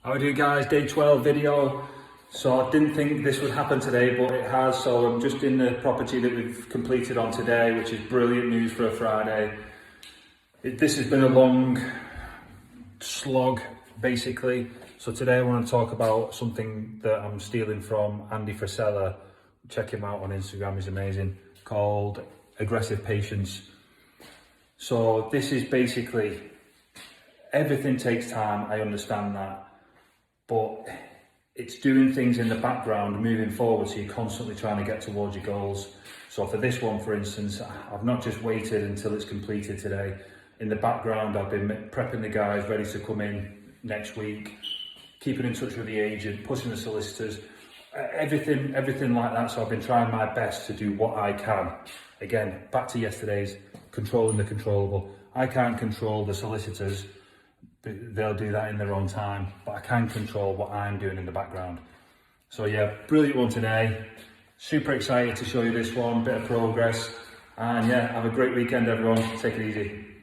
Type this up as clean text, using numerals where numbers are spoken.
How are you guys? Day 12 video. So I didn't think this would happen today, but it has. So I'm just in the property that we've completed on today, which is brilliant news for a Friday. This has been a long slog, basically. So today I want to talk about something that I'm stealing from Andy Frisella. Check him out on Instagram, he's amazing, called aggressive patience. So this is basically, everything takes time, I understand that. But it's doing things in the background, moving forward, so you're constantly trying to get towards your goals. So for this one, for instance, I've not just waited until it's completed today. In the background, I've been prepping the guys ready to come in next week, keeping in touch with the agent, pushing the solicitors, everything like that. So I've been trying my best to do what I can. Again, back to yesterday's, controlling the controllable. I can't control the solicitors. They'll do that in their own time, but I can control what I'm doing in the background. So yeah, brilliant one today. Super excited to show you this one, bit of progress. And yeah, have a great weekend everyone. Take it easy.